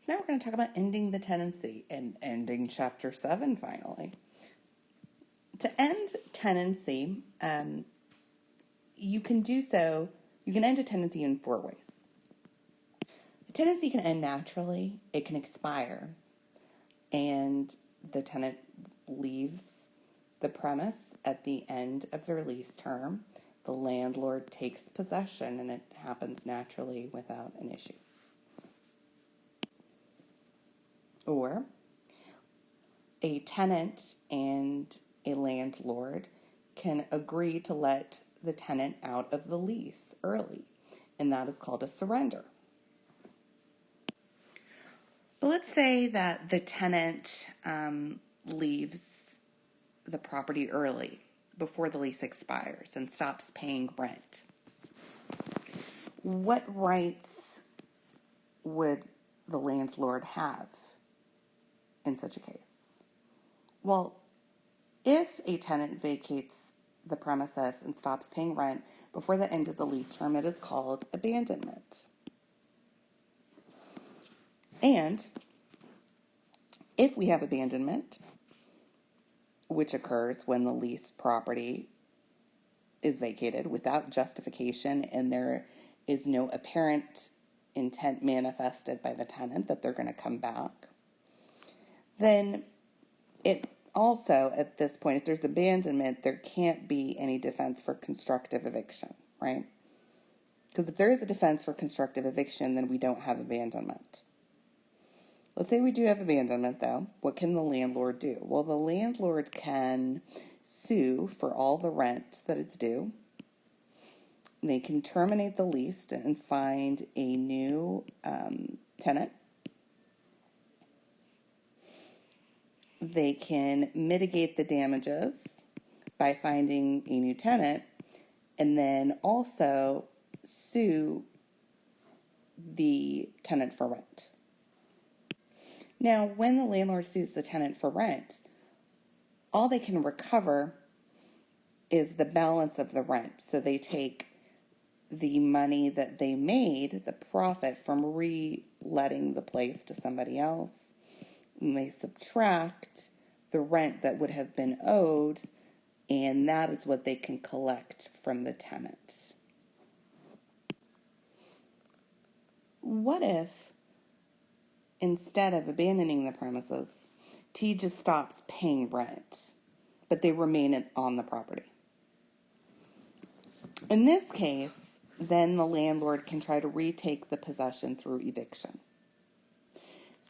Now we're going to talk about ending the tenancy and ending Chapter 7 finally. To end tenancy, you can end a tenancy in 4 ways. A tenancy can end naturally, it can expire, and the tenant leaves the premise at the end of their lease term. The landlord takes possession, and it happens naturally without an issue. Or a tenant and a landlord can agree to let the tenant out of the lease early, and that is called a surrender. But let's say that the tenant leaves the property early before the lease expires and stops paying rent. What rights would the landlord have in such a case? Well, if a tenant vacates the premises and stops paying rent before the end of the lease term, it is called abandonment. And if we have abandonment, which occurs when the leased property is vacated without justification and there is no apparent intent manifested by the tenant that they're going to come back, then it also, at this point, if there's abandonment, there can't be any defense for constructive eviction, right? Because if there is a defense for constructive eviction, then we don't have abandonment. Let's say we do have abandonment, though. What can the landlord do? Well, the landlord can sue for all the rent that it's due. They can terminate the lease and find a new tenant. They can mitigate the damages by finding a new tenant, and then also sue the tenant for rent. Now, when the landlord sues the tenant for rent, all they can recover is the balance of the rent. So they take the money that they made, the profit from re-letting the place to somebody else, and they subtract the rent that would have been owed, and that is what they can collect from the tenant. What if, instead of abandoning the premises, T just stops paying rent, but they remain on the property? In this case, then the landlord can try to retake the possession through eviction.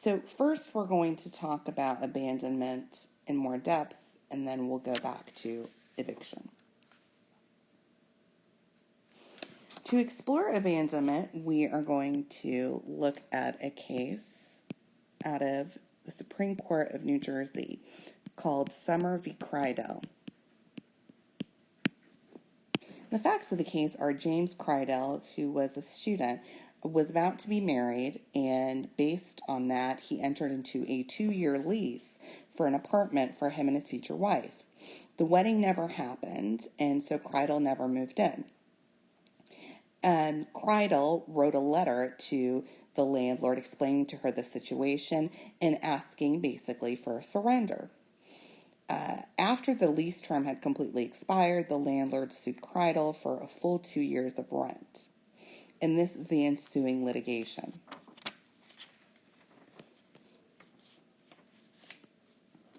So first we're going to talk about abandonment in more depth, and then we'll go back to eviction. To explore abandonment, we are going to look at a case out of the Supreme Court of New Jersey called Summer v. Crydell. The facts of the case are James Crydell, who was a student, was about to be married, and based on that, he entered into a 2-year lease for an apartment for him and his future wife. The wedding never happened, and so Crydell never moved in. And Crydell wrote a letter to the landlord explaining to her the situation and asking basically for a surrender. After the lease term had completely expired, the landlord sued Crydell for a full 2 years of rent. And this is the ensuing litigation.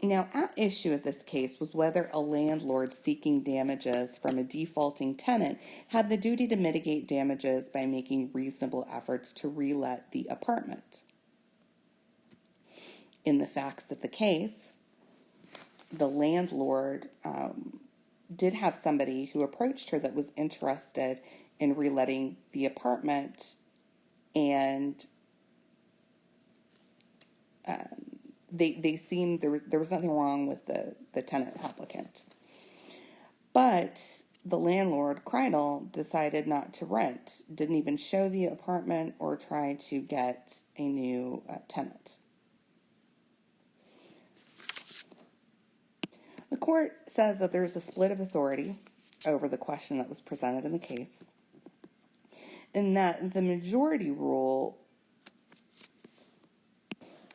Now, at issue at this case was whether a landlord seeking damages from a defaulting tenant had the duty to mitigate damages by making reasonable efforts to relet the apartment. In the facts of the case, the landlord did have somebody who approached her that was interested in reletting the apartment, and they seemed, there was nothing wrong with the tenant applicant. But the landlord, Crydell, decided not to rent, didn't even show the apartment or try to get a new tenant. The court says that there's a split of authority over the question that was presented in the case, and that the majority rule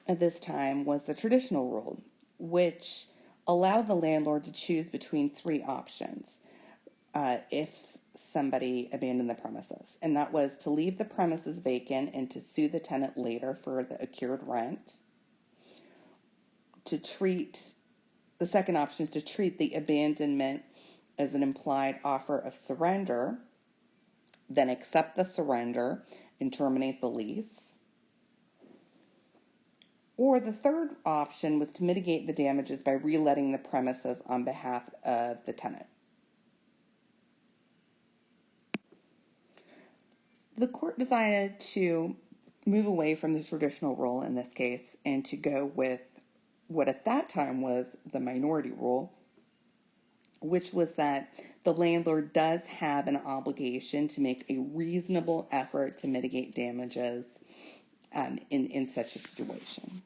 at this time was the traditional rule, which allowed the landlord to choose between three options if somebody abandoned the premises. And that was to leave the premises vacant and to sue the tenant later for the accrued rent. The second option is to treat the abandonment as an implied offer of surrender, then accept the surrender and terminate the lease. Or the third option was to mitigate the damages by reletting the premises on behalf of the tenant. The court decided to move away from the traditional rule in this case and to go with what at that time was the minority rule, which was that the landlord does have an obligation to make a reasonable effort to mitigate damages in such a situation.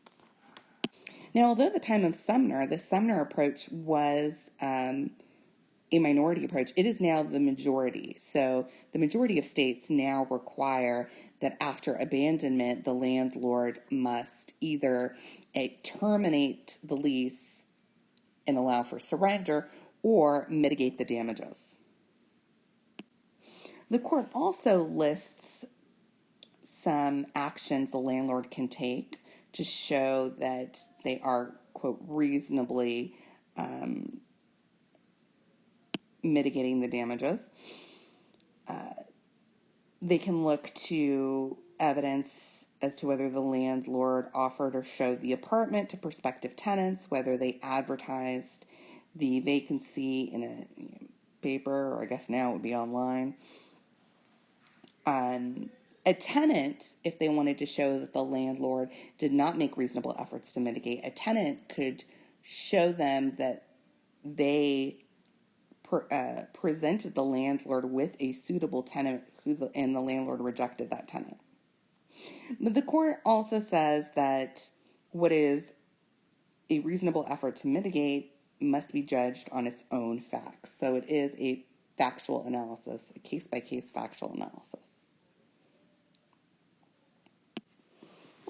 Now, although at the time of Sumner, the Sumner approach was a minority approach, it is now the majority. So the majority of states now require that after abandonment, the landlord must either terminate the lease and allow for surrender or mitigate the damages. The court also lists some actions the landlord can take to show that they are, quote, reasonably mitigating the damages. They can look to evidence as to whether the landlord offered or showed the apartment to prospective tenants, whether they advertised the vacancy in a paper, or I guess now it would be online. A tenant, if they wanted to show that the landlord did not make reasonable efforts to mitigate, a tenant could show them that they presented the landlord with a suitable tenant and the landlord rejected that tenant. But the court also says that what is a reasonable effort to mitigate must be judged on its own facts. So it is a factual analysis, a case-by-case factual analysis.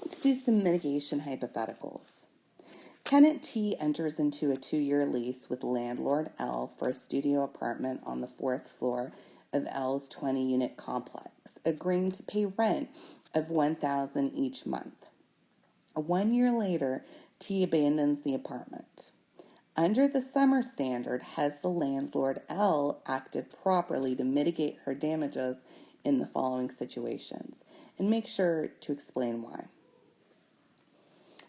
Let's do some mitigation hypotheticals. Tenant T enters into a 2-year lease with landlord L for a studio apartment on the 4th floor of L's 20-unit complex, agreeing to pay rent of $1,000 each month. 1 year later, T abandons the apartment. Under the Summer Standard, has the landlord L acted properly to mitigate her damages in the following situations? And make sure to explain why.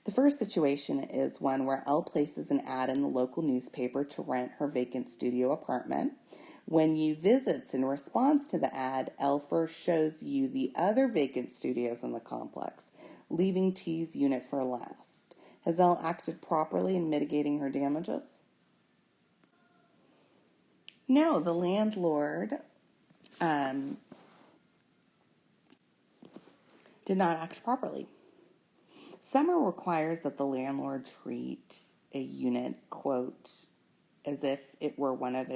The first situation is one where L places an ad in the local newspaper to rent her vacant studio apartment. When you visits in response to the ad, L first shows you the other vacant studios in the complex, leaving T's unit for last. Has L acted properly in mitigating her damages? No, the landlord did not act properly. Summer requires that the landlord treat a unit, quote, as if it were one of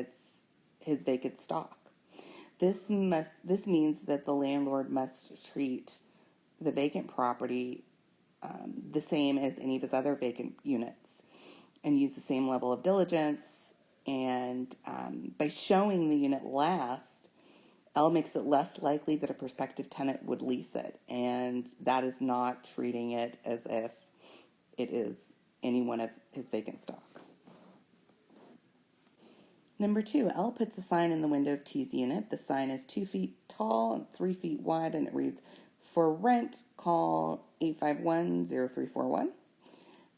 his vacant stock. This means that the landlord must treat the vacant property the same as any of his other vacant units and use the same level of diligence. And by showing the unit last, L makes it less likely that a prospective tenant would lease it, and that is not treating it as if it is any one of his vacant stock. Number 2, L puts a sign in the window of T's unit. The sign is 2 feet tall and 3 feet wide, and it reads, "For rent, call 851-0341.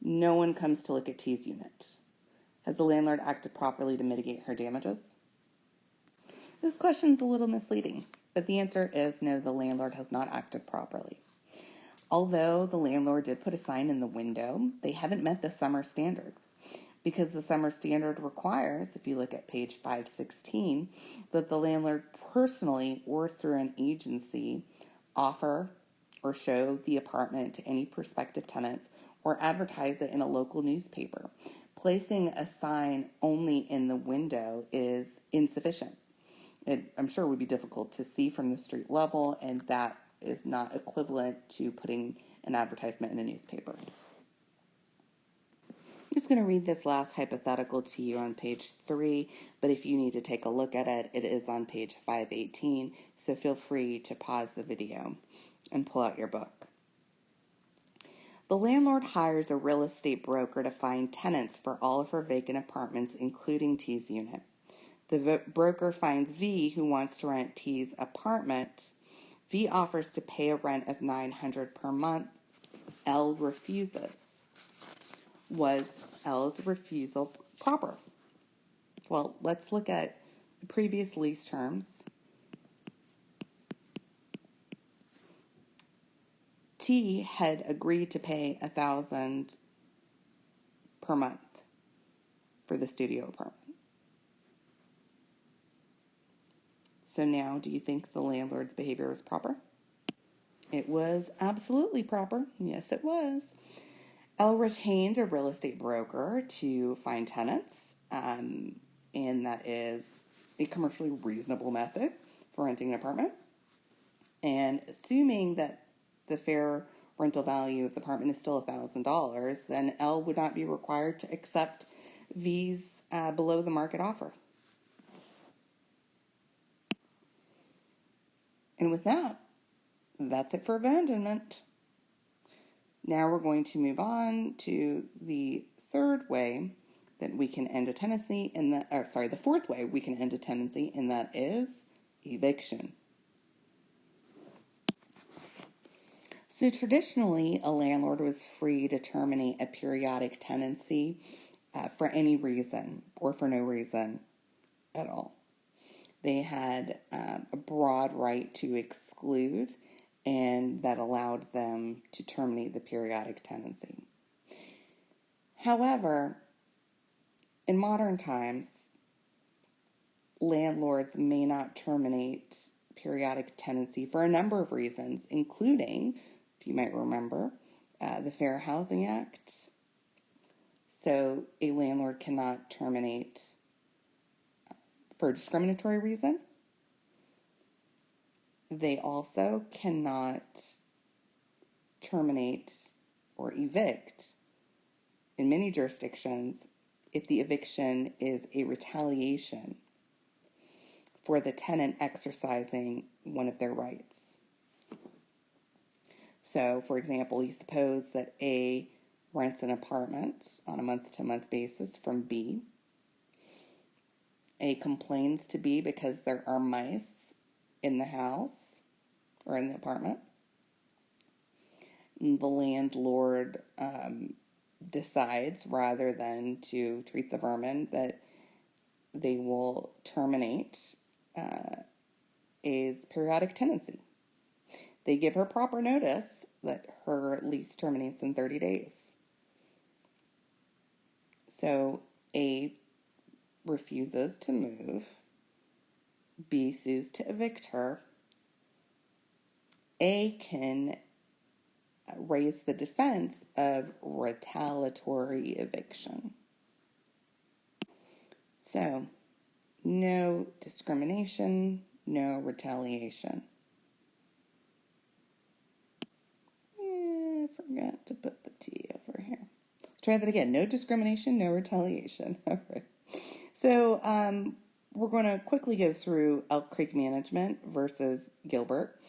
No one comes to look at T's unit. Has the landlord acted properly to mitigate her damages?" This question is a little misleading, but the answer is no, the landlord has not acted properly. Although the landlord did put a sign in the window, they haven't met the Summer Standard, because the Summer Standard requires, if you look at page 516, that the landlord personally or through an agency offer or show the apartment to any prospective tenants or advertise it in a local newspaper. Placing a sign only in the window is insufficient. I'm sure it would be difficult to see from the street level, and that is not equivalent to putting an advertisement in a newspaper. just going to read this last hypothetical to you on page 3, but if you need to take a look at it, it is on page 518, so feel free to pause the video and pull out your book. The landlord hires a real estate broker to find tenants for all of her vacant apartments, including T's unit. The broker finds V, who wants to rent T's apartment. V offers to pay a rent of $900 per month. L refuses. Was L's refusal proper? Well, let's look at the previous lease terms. T had agreed to pay $1,000 per month for the studio apartment. So now, do you think the landlord's behavior was proper? It was absolutely proper. Yes, it was. L retained a real estate broker to find tenants, and that is a commercially reasonable method for renting an apartment. And assuming that the fair rental value of the apartment is still $1,000, then L would not be required to accept V's below the market offer. And with that, that's it for abandonment. Now we're going to move on to the third way that we can end a tenancy, the fourth way we can end a tenancy, and that is eviction. So traditionally, a landlord was free to terminate a periodic tenancy for any reason or for no reason at all. They had a broad right to exclude, and that allowed them to terminate the periodic tenancy. However, in modern times, landlords may not terminate periodic tenancy for a number of reasons, including, if you might remember, the Fair Housing Act. So a landlord cannot terminate for a discriminatory reason. They also cannot terminate or evict in many jurisdictions if the eviction is a retaliation for the tenant exercising one of their rights. So, for example, you suppose that A rents an apartment on a month-to-month basis from B. A complains to B because there are mice in the house or in the apartment. The landlord decides, rather than to treat the vermin, that they will terminate A's periodic tenancy. They give her proper notice that her lease terminates in 30 days. So A refuses to move. B sues to evict her. A can raise the defense of retaliatory eviction. So, no discrimination, no retaliation. I forgot to put the T over here. Let's try that again. No discrimination, no retaliation. All right. So, we're going to quickly go through Elk Creek Management versus Gilbert.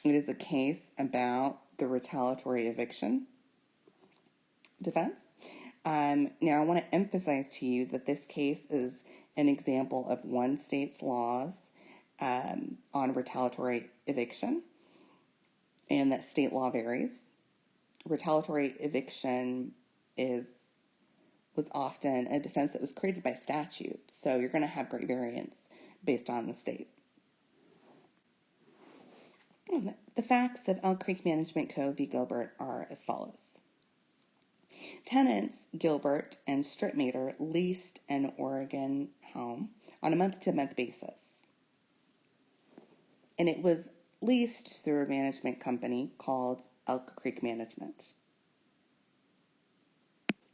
It is a case about the retaliatory eviction defense. Now, I want to emphasize to you that this case is an example of one state's laws on retaliatory eviction, and that state law varies. Retaliatory eviction was often a defense that was created by statute, so you're going to have great variance based on the state. The facts of Elk Creek Management Co. v. Gilbert are as follows. Tenants Gilbert and Stripmater leased an Oregon home on a month-to-month basis, and it was leased through a management company called Elk Creek Management.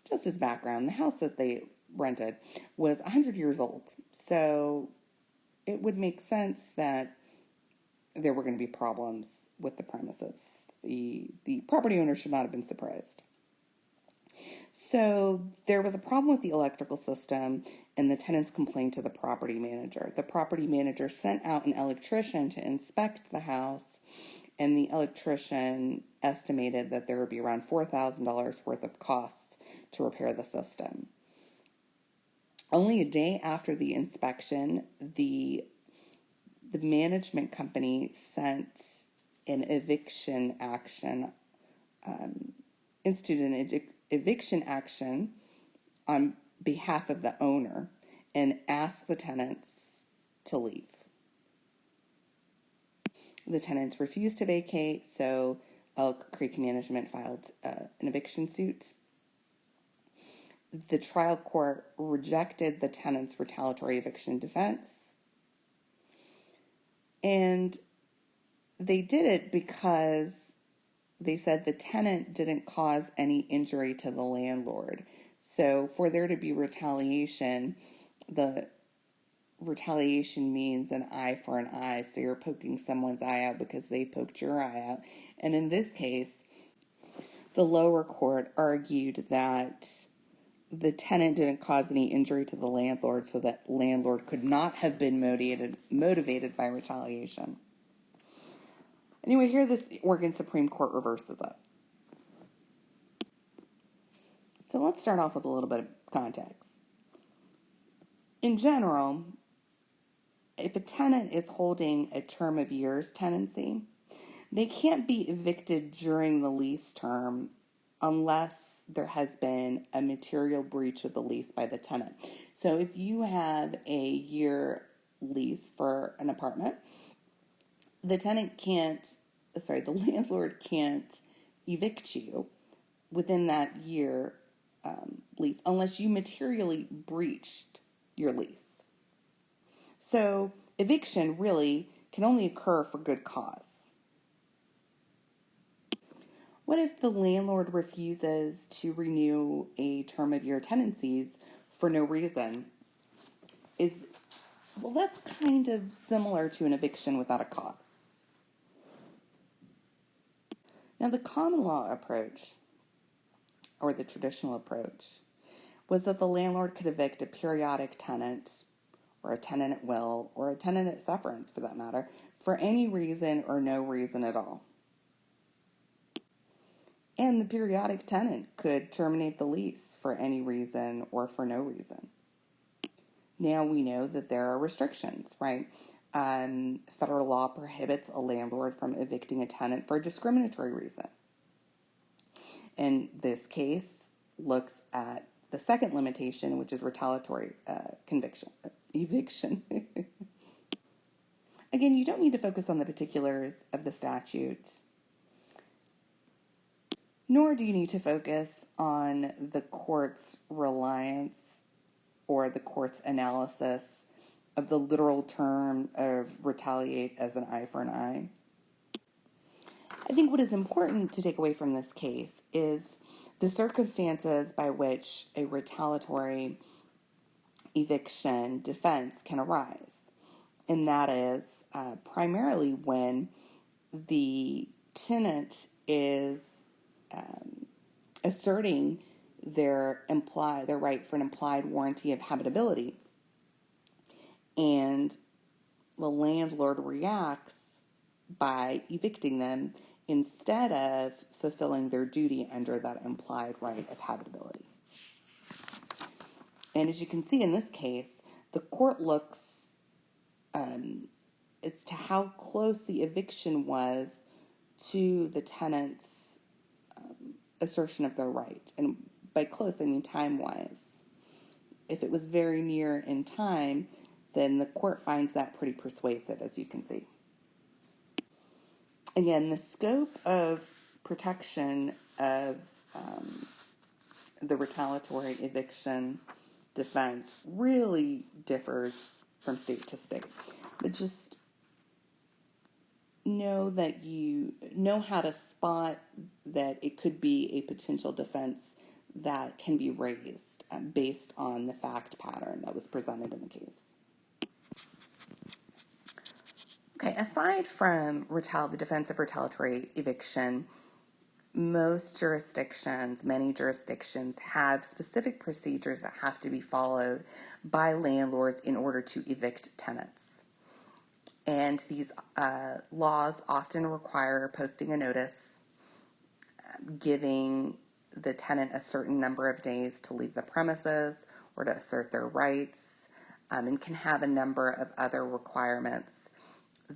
Just as background, the house that they rented was 100 years old, so it would make sense that there were going to be problems with the premises. The property owner should not have been surprised. So there was a problem with the electrical system, and the tenants complained to the property manager. The property manager sent out an electrician to inspect the house, and the electrician estimated that there would be around $4,000 worth of costs to repair the system. Only a day after the inspection, the management company sent an eviction action, instituted an eviction action on behalf of the owner and asked the tenants to leave. The tenants refused to vacate, so Elk Creek Management filed an eviction suit. The trial court rejected the tenants' retaliatory eviction defense, and they did it because they said the tenant didn't cause any injury to the landlord. So for there to be retaliation, the retaliation means an eye for an eye. So you're poking someone's eye out because they poked your eye out. And in this case, the lower court argued that the tenant didn't cause any injury to the landlord, so that landlord could not have been motivated by retaliation. Anyway, here this Oregon Supreme Court reverses it. So let's start off with a little bit of context. In general, if a tenant is holding a term of years tenancy, they can't be evicted during the lease term unless there has been a material breach of the lease by the tenant. So if you have a year lease for an apartment, the landlord can't evict you within that year lease unless you materially breached your lease. So eviction really can only occur for good cause. What if the landlord refuses to renew a term of year tenancies for no reason? Well, that's kind of similar to an eviction without a cause. Now, the common law approach, or the traditional approach, was that the landlord could evict a periodic tenant, or a tenant at will, or a tenant at sufferance for that matter, for any reason or no reason at all. And the periodic tenant could terminate the lease for any reason or for no reason. Now we know that there are restrictions, right? Federal law prohibits a landlord from evicting a tenant for a discriminatory reason. And this case looks at the second limitation, which is retaliatory eviction. Again, you don't need to focus on the particulars of the statute, nor do you need to focus on the court's reliance or the court's analysis of the literal term of retaliate as an eye for an eye. I think what is important to take away from this case is the circumstances by which a retaliatory eviction defense can arise. And that is primarily when the tenant is asserting their right for an implied warranty of habitability, and the landlord reacts by evicting them instead of fulfilling their duty under that implied right of habitability. And as you can see in this case, the court looks as to how close the eviction was to the tenant's assertion of their right. And by close, I mean time-wise. If it was very near in time, then the court finds that pretty persuasive, as you can see. Again, the scope of protection of the retaliatory eviction defense really differs from state to state. But just know that you know how to spot that it could be a potential defense that can be raised based on the fact pattern that was presented in the case. Okay, aside from the defense of retaliatory eviction, many jurisdictions have specific procedures that have to be followed by landlords in order to evict tenants. And these laws often require posting a notice, giving the tenant a certain number of days to leave the premises or to assert their rights, and can have a number of other requirements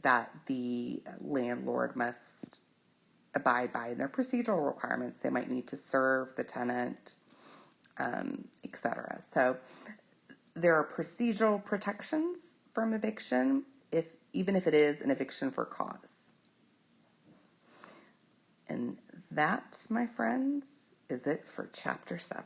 that the landlord must abide by. In their procedural requirements, they might need to serve the tenant, etc. So there are procedural protections from eviction, even if it is an eviction for cause. And that, my friends, is it for Chapter 7.